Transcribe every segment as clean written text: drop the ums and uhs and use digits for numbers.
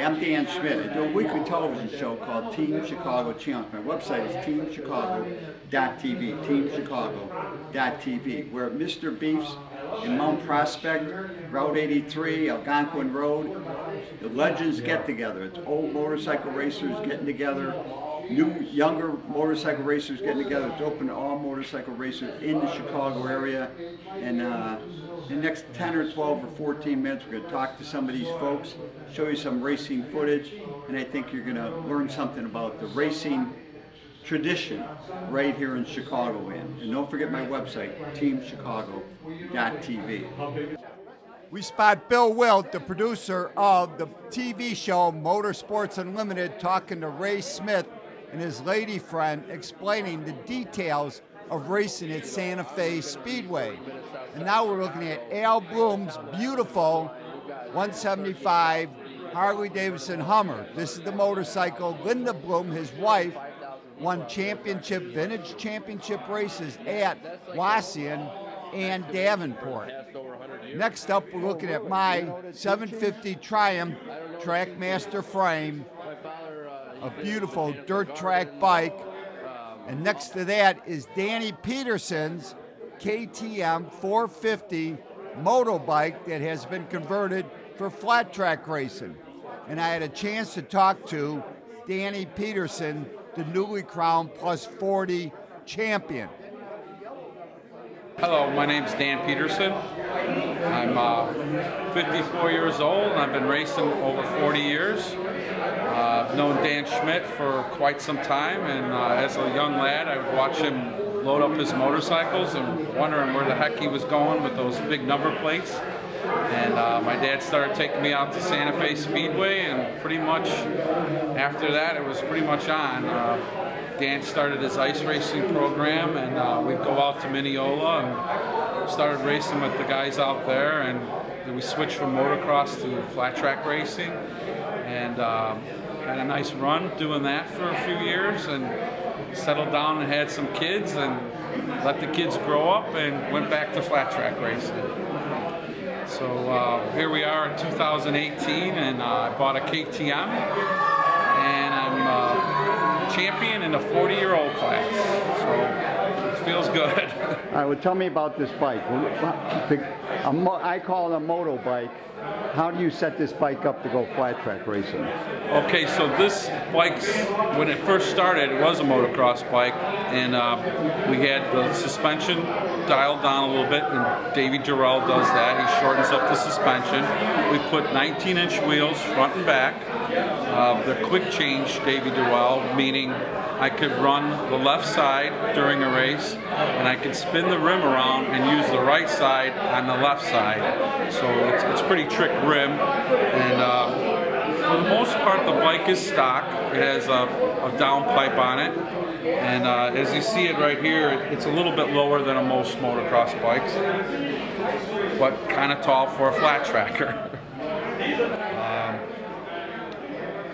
Hi, I'm Dan Schmitt. I do a weekly television show called Team Chicago Challenge. My website is teamchicago.tv, teamchicago.tv. We're at Mr. Beef's in Mount Prospect, Route 83, Algonquin Road. The legends get together. It's old motorcycle racers getting together, new, younger motorcycle racers getting together. It's open to all motorcycle racers in the Chicago area. And in the next 10 or 12 or 14 minutes, we're going to talk to some of these folks, show you some racing footage, and I think you're going to learn something about the racing tradition right here in Chicagoland. And don't forget my website, teamchicago.tv. We spot Bill Wilt, the producer of the TV show Motorsports Unlimited, talking to Ray Schmitt and his lady friend, explaining the details of racing at Santa Fe Speedway. And now we're looking at Al Bloom's beautiful 175 Harley-Davidson Hummer. This is the motorcycle. Linda Bloom, his wife, won vintage championship races at Wauseon and Davenport. Next up, we're looking at my 750 Triumph Trackmaster frame, a beautiful dirt track bike. And next to that is Danny Peterson's KTM 450 motorbike that has been converted for flat track racing. And I had a chance to talk to Danny Peterson, the newly crowned plus 40 champion. Hello, my name's Dan Peterson. I'm 54 years old and I've been racing over 40 years. I've known Dan Schmitt for quite some time, and as a young lad I would watch him load up his motorcycles and wondering where the heck he was going with those big number plates. And my dad started taking me out to Santa Fe Speedway, and pretty much after that it was pretty much on. Dan started his ice racing program, and we'd go out to Mineola and started racing with the guys out there, and then we switched from motocross to flat track racing, and had a nice run doing that for a few years, and settled down and had some kids and let the kids grow up and went back to flat track racing. So here we are in 2018, and I bought a KTM, and I'm champion in the 40-year-old class, so it feels good. All right, well, tell me about this bike. I call it a moto bike. How do you set this bike up to go flat track racing? Okay, so this bike, when it first started, it was a motocross bike, and we had the suspension dialed down a little bit, and Davey Jarrell does that. He shortens up the suspension. We put 19-inch wheels front and back. The quick change Davey Jarrell, meaning I could run the left side during a race, and I could spin the rim around and use the right side on the left side. So it's pretty trick rim, and for the most part the bike is stock. It has a downpipe on it, and as you see it right here, it's a little bit lower than most motocross bikes, but kind of tall for a flat tracker.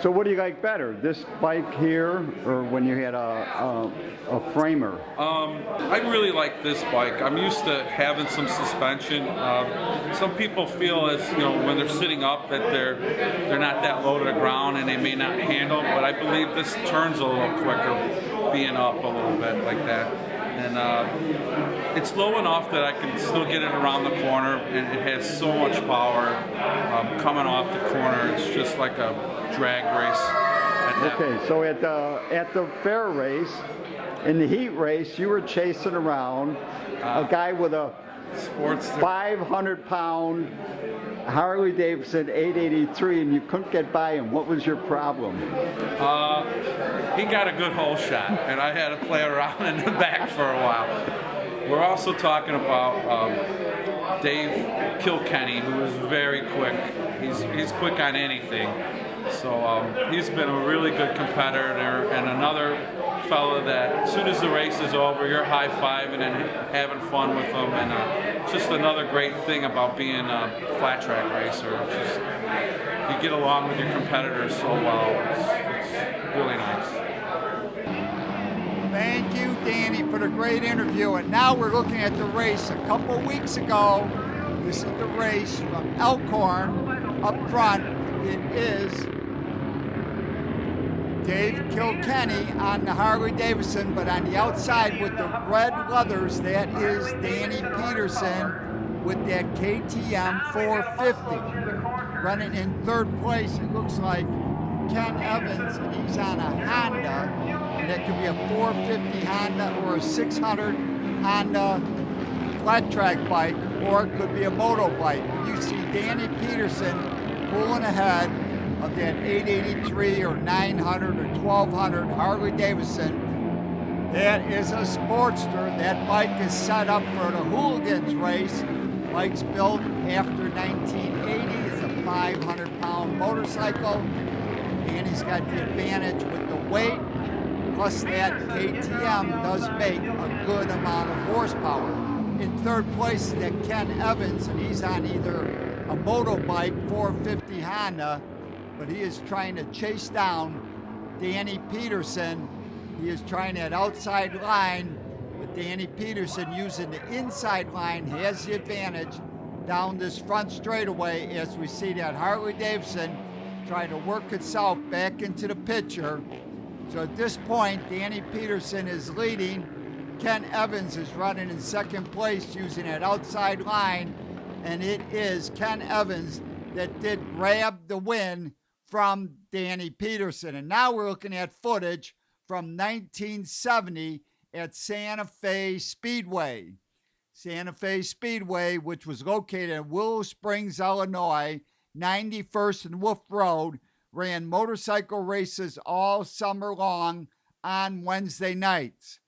So what do you like better, this bike here, or when you had a framer? I really like this bike. I'm used to having some suspension. Some people feel as when they're sitting up that they're not that low to the ground and they may not handle, but I believe this turns a little quicker being up a little bit like that. And it's low enough that I can still get it around the corner, and it has so much power coming off the corner. It's just like a drag race. Okay, so at the fair race, in the heat race, you were chasing around a guy with a 500-pound Harley-Davidson 883, and you couldn't get by him. What was your problem? He got a good hole shot, and I had to play around in the back for a while. We're also talking about Dave Kilkenny, who is very quick. He's quick on anything. So he's been a really good competitor, and another fella that as soon as the race is over, you're high-fiving and having fun with them, and just another great thing about being a flat track racer. Just, you get along with your competitors so well. It's really nice. Thank you, Danny, for the great interview. And now we're looking at the race a couple weeks ago. This is the race from Elkhorn up front. It is Dave Kilkenny on the Harley Davidson, but on the outside with the red leathers, that is Danny Peterson with that KTM 450. Running in third place, it looks like Ken Evans, and he's on a Honda, and that could be a 450 Honda or a 600 Honda flat track bike, or it could be a moto bike. You see Danny Peterson pulling ahead of that 883 or 900 or 1200 Harley Davidson. That is a Sportster. That bike is set up for the Hooligans race. Bike's built after 1980. It's a 500-pound motorcycle. Danny's got the advantage with the weight, plus that KTM does make a good amount of horsepower. In third place is that Ken Evans, and he's on either a motorbike 450 Honda, but he is trying to chase down Danny Peterson. He is trying that outside line, but Danny Peterson using the inside line has the advantage down this front straightaway as we see that Harley Davidson trying to work itself back into the picture. So at this point, Danny Peterson is leading. Ken Evans is running in second place using that outside line, and it is Ken Evans that did grab the win from Danny Peterson. And now we're looking at footage from 1970 at Santa Fe Speedway. Santa Fe Speedway, which was located in Willow Springs, Illinois, 91st and Wolf Road, ran motorcycle races all summer long on Wednesday nights.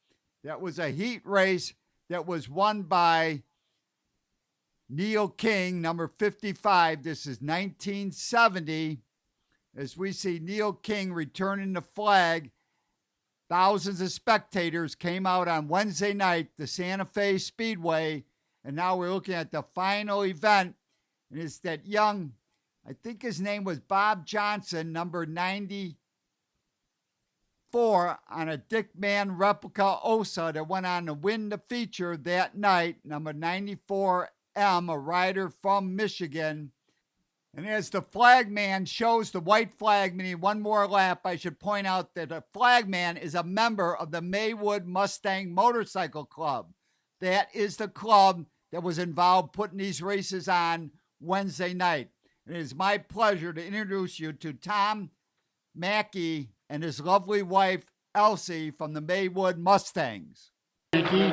That was a heat race that was won by Neil King, number 55. This is 1970. As we see Neil King returning the flag, thousands of spectators came out on Wednesday night, the Santa Fe Speedway, and now we're looking at the final event, and it's that young, I think his name was Bob Johnson, number 94, on a Dick Mann replica Osa that went on to win the feature that night, number 94M, a rider from Michigan. And as the flagman shows the white flag, meaning one more lap, I should point out that the flagman is a member of the Maywood Mustang Motorcycle Club. That is the club that was involved putting these races on Wednesday night. And it is my pleasure to introduce you to Thom Mackey and his lovely wife, Elsie, from the Maywood Mustangs. Mackey.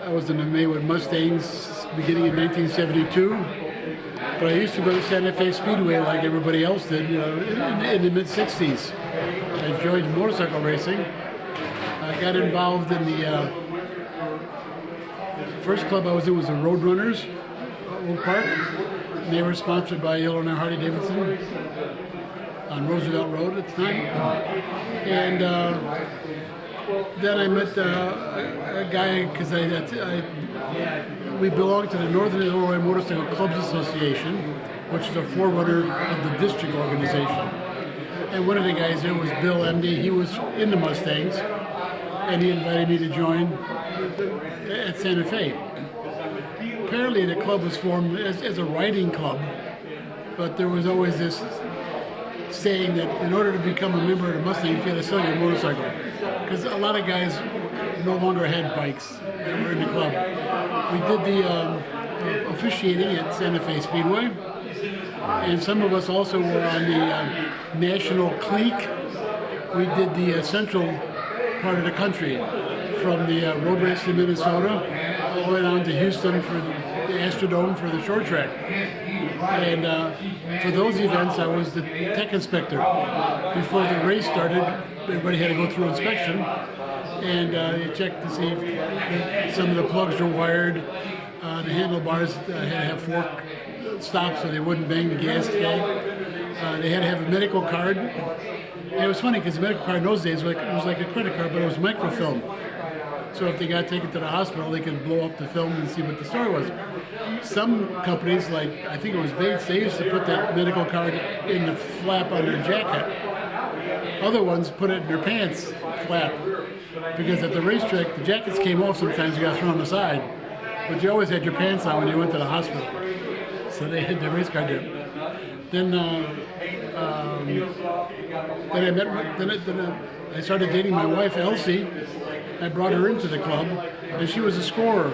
I was in the Maywood Mustangs beginning in 1972. But I used to go to Santa Fe Speedway like everybody else did, in the mid-'60s. I enjoyed motorcycle racing. I got involved in the first club I was in was the Roadrunners, Oak Park. They were sponsored by Illinois Harley Davidson on Roosevelt Road at the time. And then I met a guy, because we belong to the Northern Illinois Motorcycle Clubs Association, which is a forerunner of the district organization. And one of the guys there was Bill Emdy. He was in the Mustangs, and he invited me to join at Santa Fe. Apparently the club was formed as a riding club, but there was always this saying that in order to become a member of the Mustangs, you got to sell your motorcycle. Because a lot of guys no longer had bikes that were in the club. We did the officiating at Santa Fe Speedway, and some of us also were on the national clique. We did the central part of the country, from the road race in Minnesota all the way down to Houston for the Astrodome for the short track. And for those events, I was the tech inspector. Before the race started, everybody had to go through inspection, and you checked to see if some of the plugs were wired. The handlebars had to have fork stops so they wouldn't bang the gas tank. They had to have a medical card. And it was funny because the medical card in those days was like a credit card, but it was microfilm. So if they got taken to the hospital, they could blow up the film and see what the story was. Some companies, like I think it was Bates, they used to put that medical card in the flap on their jacket. Other ones put it in their pants flap, because at the racetrack, the jackets came off sometimes, you got thrown aside, but you always had your pants on when you went to the hospital. So they had their race card there. Then I started dating my wife Elsie. I brought her into the club, and she was a scorer.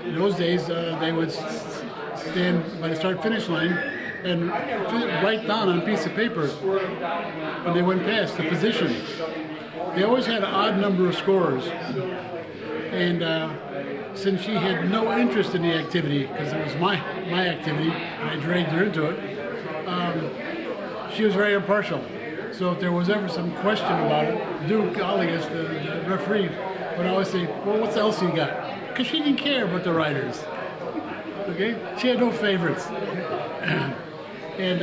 In those days, they would stand by the start-finish line and write down on a piece of paper when they went past the position. They always had an odd number of scorers, and since she had no interest in the activity, because it was my activity, and I dragged her into it, she was very impartial. So if there was ever some question about it, Duke Alias, the referee, would always say, well, what's Elsie got? Because she didn't care about the riders. Okay? She had no favorites. And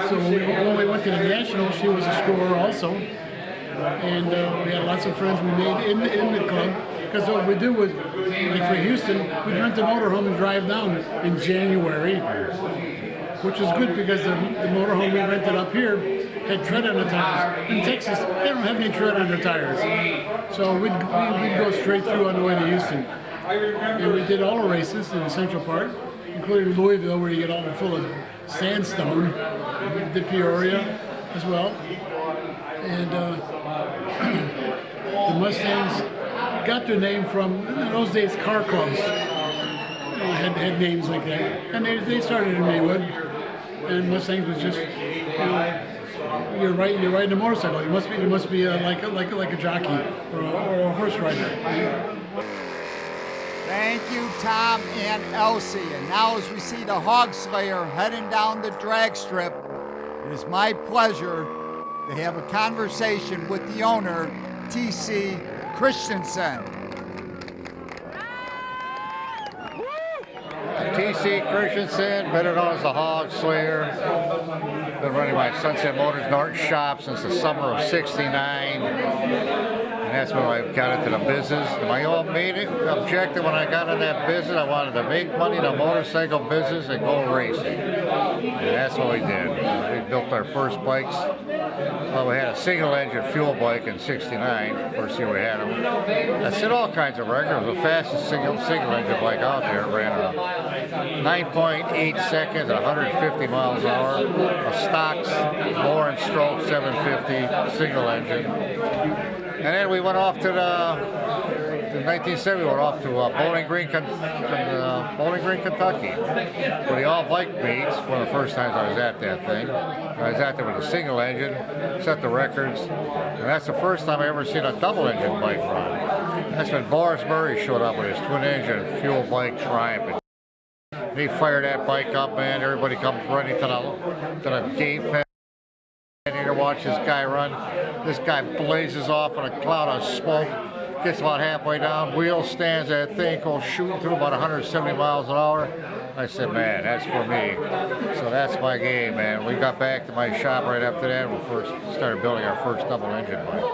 so when we went to the National, she was a scorer also. And we had lots of friends we made in the club. Because what we do was, like for Houston, we'd rent a motorhome and drive down in January, which was good because the motorhome we rented up here had tread on the tires. In Texas, they don't have any tread on their tires. So we'd go straight through on the way to Houston. And we did all the races in the central part, including Louisville, where you get all full of sandstone. We did Peoria as well. And the Mustangs got their name from, in those days, car clubs. Had names like that. And they started in Maywood. And Mustangs was just, you're riding a motorcycle. You must be like a jockey or a horse rider. Thank you, Thom and Elsie. And now as we see the Hogslayer heading down the drag strip, it is my pleasure to have a conversation with the owner, T.C. Christenson. T.C. Christenson, better known as the Hogslayer. Been running my Sunset Motors Norton shop since the summer of '69. And that's when I got into the business. And my main objective when I got in that business, I wanted to make money in the motorcycle business and go racing. And that's what we did. We built our first bikes. Well, we had a single-engine fuel bike in '69, first year we had them. I set all kinds of records. It was the fastest single-engine bike out there. It ran 9.8 seconds at 150 miles an hour. A stocks, bore and stroke 750 single-engine. And then we went off to in 1970, we went off to Bowling Green, Kentucky, for the all-bike meets. One of the first times I was at that thing. I was out there with a single engine, set the records, and that's the first time I ever seen a double-engine bike run. That's when Boris Murray showed up with his twin-engine fuel bike Triumph. He fired that bike up, man. Everybody comes running to the gate. To watch this guy run. This guy blazes off in a cloud of smoke, gets about halfway down, wheel stands, that thing goes shooting through about 170 miles an hour. I said, man, that's for me. So that's my game, man. We got back to my shop right after that and we first started building our first double engine bike.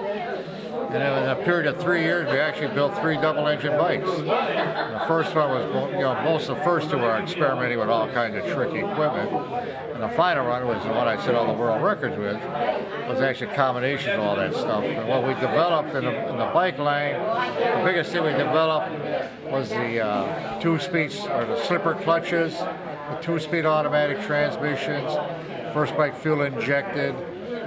And in a period of 3 years, we actually built 3 double-engine bikes. And the first one was, most of the first 2 were experimenting with all kinds of tricky equipment. And the final one was the one I set all the world records with, was actually a combination of all that stuff. And what we developed in the bike line, the biggest thing we developed was the 2-speed, or the slipper clutches, the 2-speed automatic transmissions, first bike fuel injected,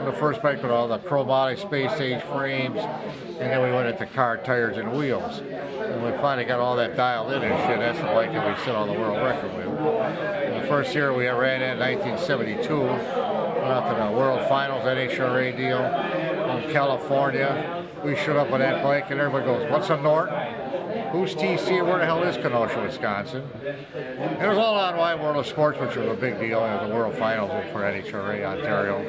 the first bike with all the chromatic space age frames, and then we went into car tires and wheels. And we finally got all that dialed in and shit. That's the bike that we set all the world record with. And the first year we ran in 1972, went out to the World Finals NHRA deal in California. We showed up with that bike and everybody goes, "What's a Norton? Who's TC? Where the hell is Kenosha, Wisconsin?" It was all on Wide World of Sports, which was a big deal. It was the World Finals for NHRA Ontario.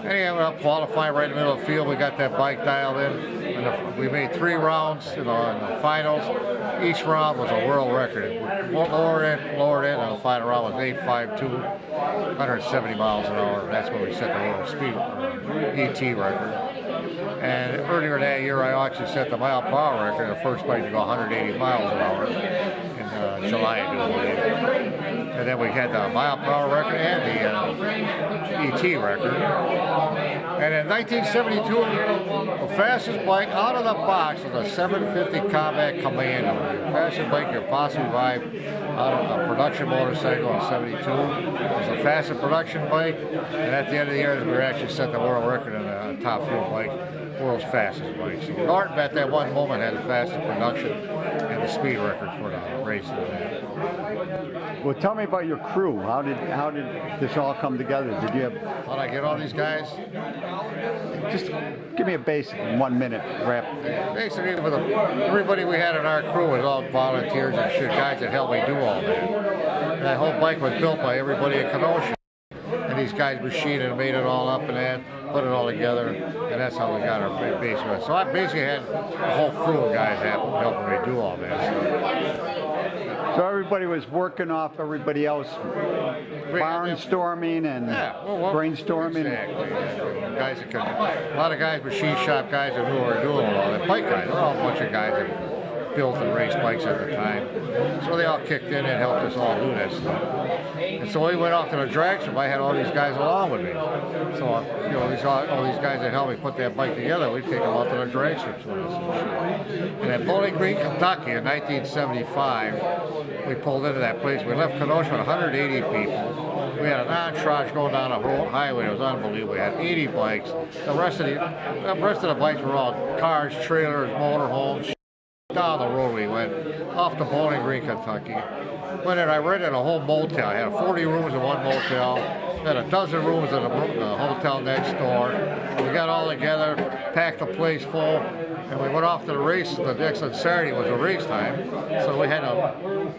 Anyhow, we qualified right in the middle of the field. We got that bike dialed in. And we made 3 rounds in the finals. Each round was a world record. Lowered it, and the final round was 8.52, 170 miles an hour. That's when we set the world speed ET record. And earlier that year, I actually set the mile per hour record, the first bike to go 180 miles an hour in July, I do believe. And then we had the mile per hour record and ET record. And in 1972, the fastest bike out of the box was a 750 Combat Commando. The fastest bike you could possibly buy out of a production motorcycle in 72. It was the fastest production bike, and at the end of the year, we were actually set the world record in the top fuel bike, world's fastest bike. So Norton at that one moment had the fastest production and the speed record for the race event. Well, tell me about your crew. How did this all come together? Did you have? How did I get all these guys? Just give me a basic 1 minute wrap. Basically, with everybody we had in our crew was all volunteers and shit, guys that helped me do all that. And that whole bike was built by everybody at Kenosha. And these guys machined and made it all up and that, put it all together, and that's how we got our base. So I basically had a whole crew of guys helping me do all that stuff. So everybody was working off everybody else, barnstorming and brainstorming. Exactly. Yeah. Guys that could, a lot of guys, machine shop guys that knew what they were doing, all that. Bike guys, they're all a bunch of guys that built and raced bikes at the time. So they all kicked in and helped us all do that stuff. And so we went off to the drag strip. I had all these guys along with me. So all these guys that helped me put that bike together, we'd take them out to the drag strips with us and shit. And at Bowling Green, Kentucky in 1975, we pulled into that place. We left Kenosha with 180 people. We had an entourage going down a whole highway. It was unbelievable. We had 80 bikes. The rest of the bikes were all cars, trailers, motorhomes. Down the road we went, off to Bowling Green, Kentucky. Went in, I rented a whole motel. I had 40 rooms in one motel, had a dozen rooms in the hotel next door. We got all together, packed the place full, and we went off to the races. The next Saturday was the race time, so we had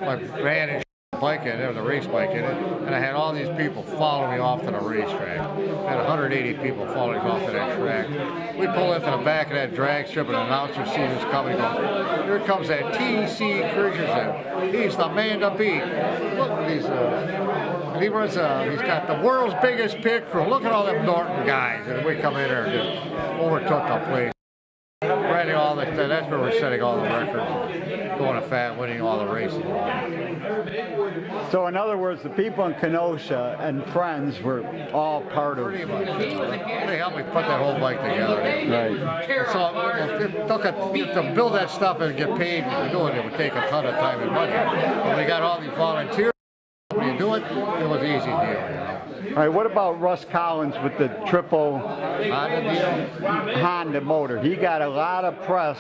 my van and bike in it, there was a race bike in it, and I had all these people following me off to the racetrack. I had 180 people following me off to that track. We pull into the back of that drag strip, and an announcer sees us coming. He goes, "Here comes that T.C. Christenson. He's the man to beat. Look at these." And he runs. He's got the world's biggest pit crew. Look at all them Norton guys, and we come in there and just overtook the place. Running all the, that's where we're setting all the records, going to fat, winning all the races. So in other words, the people in Kenosha and friends were all part of it. Pretty much. They helped me put that whole bike together. Right. So to build that stuff and get paid for doing it would take a ton of time and money. But we got all these volunteers. When you do it, it was an easy deal, you know. All right, what about Russ Collins with the triple Honda motor? He got a lot of press,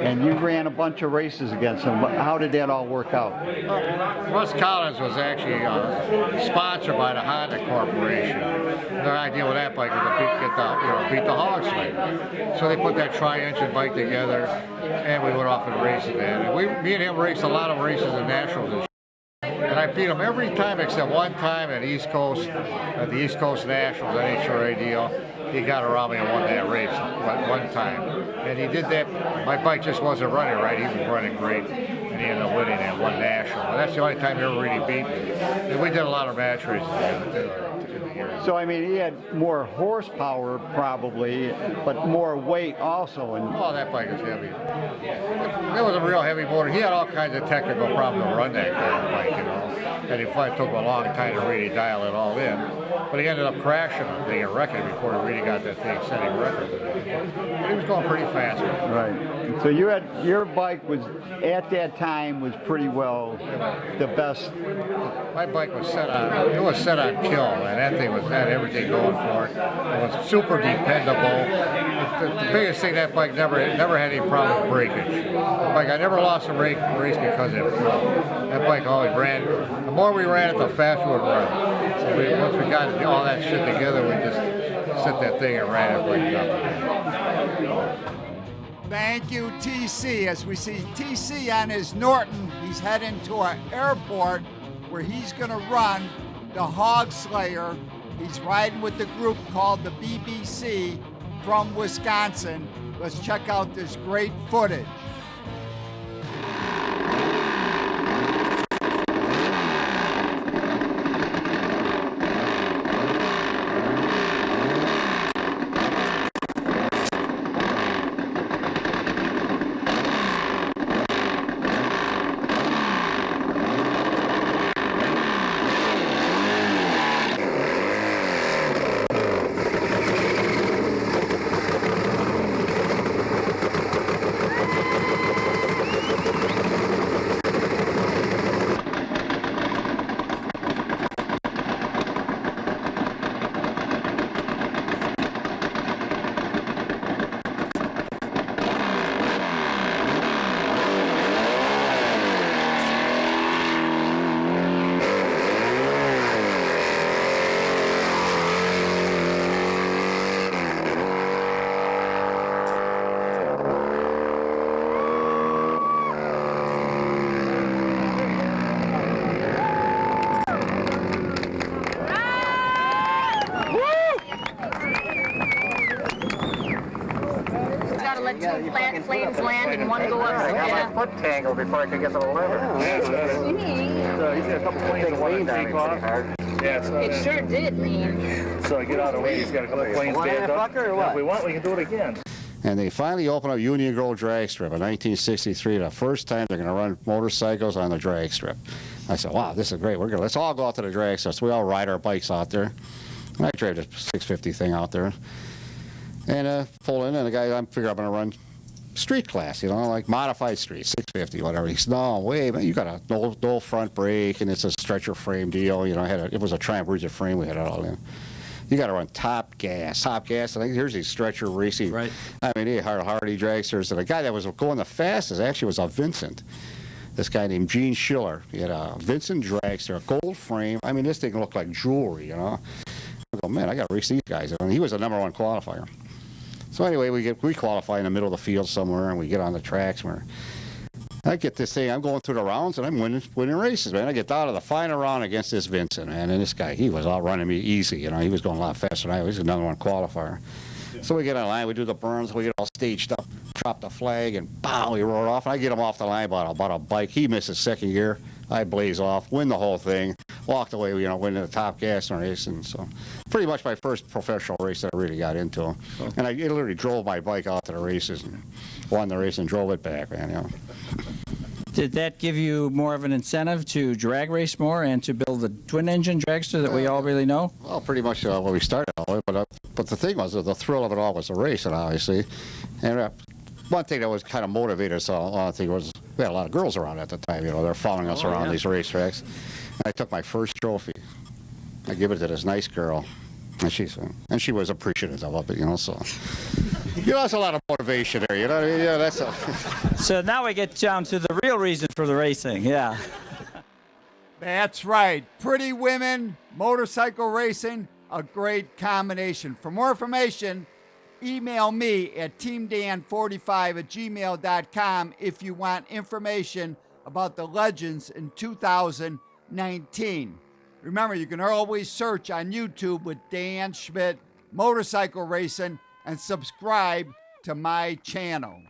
and you ran a bunch of races against him. How did that all work out? Russ Collins was actually sponsored by the Honda Corporation. Their idea with that bike was to beat the Hogslayer. So they put that tri-engine bike together, and we went off and raced it. And me and him raced a lot of races and nationals and and I beat him every time except one time at the East Coast Nationals, NHRA deal. He got around me and won that race one time. And he did that. My bike just wasn't running right. He was running great. And he ended up winning that one national. And that's the only time he ever really beat me. And we did a lot of match races together. So, I mean, he had more horsepower probably, but more weight also. And oh, that bike is heavy. It was a real heavy motor. He had all kinds of technical problems to run that kind of bike, you know. And it took him a long time to really dial it all in. But he ended up crashing the thing and wrecking it before he really got that thing setting records. But he was going pretty fast. Right. So you had your bike was at that time was pretty well the best. My bike was set on kill, man. That thing had everything going for it. It was super dependable. The biggest thing, that bike never had any problem with breakage. I never lost a race because of it. That bike always ran. The more we ran it, the faster it would run. So once we got all that shit together, we just set that thing and ran it like nothing. Thank you, TC. As we see TC on his Norton, he's heading to an airport where he's going to run the Hogslayer. He's riding with the group called the BBC from Wisconsin. Let's check out this great footage. had two flat flames land and one go up. I got Yeah. my foot tangled before I could get to the lever. So he's got a couple planes that want to take off. Yeah, so, It sure did lean. so get out of the way. He's got a couple planes backed up. If we want, we can do it again. And they finally opened up Union Grove drag strip in 1963. The first time they're going to run motorcycles on the drag strip. I said, wow, this is great. Let's all go out to the drag strip. So we all ride our bikes out there. And I drove the 650 thing out there. And pull in, and the guy, I figure I'm going to run street class, you know, like modified street, 650, whatever. He said, no, wait, man, you got a no front brake, and it's a stretcher frame deal. You know, it was a Triumph rigid frame. We had it all in. You got to run top gas. I think here's these stretcher racing. Right. I mean, he had Hardy dragsters. And the guy that was going the fastest actually was a Vincent. This guy named Gene Schiller. He had a Vincent dragster, a gold frame. I mean, this thing looked like jewelry, you know. I go, man, I got to race these guys. And he was the #1 qualifier. So anyway, we qualify in the middle of the field somewhere, and we get on the tracks. I get this thing, I'm going through the rounds, and I'm winning races, man. I get down to the final round against this Vincent, man, and this guy, he was outrunning me easy, you know. He was going a lot faster than I was. He was a #1 qualifier. So we get on the line, we do the burns, we get all staged up, drop the flag, and bow, we roll off, and I get him off the line about a bike. He misses second gear. I blaze off, win the whole thing, walked away, you know, winning the top gas and racing. So pretty much my first professional race that I really got into. And I literally drove my bike out to the races and won the race and drove it back, man, you know. Did that give you more of an incentive to drag race more and to build the twin-engine dragster that we all really know? Well, pretty much when we started all the way, but the thing was, the thrill of it all was the racing, obviously. And one thing that was kind of motivated us all, I think, was we had a lot of girls around at the time, you know, they're following us around these racetracks. And I took my first trophy. I give it to this nice girl, and she was appreciative of it, you know, so. You know, that's a lot of motivation there, you know what I mean? Yeah, that's So now we get down to the real reason for the racing, yeah. That's right. Pretty women, motorcycle racing, a great combination. For more information, email me at teamdan45@gmail.com if you want information about the Legends in 2019. Remember, you can always search on YouTube with Dan Schmitt Motorcycle Racing and subscribe to my channel.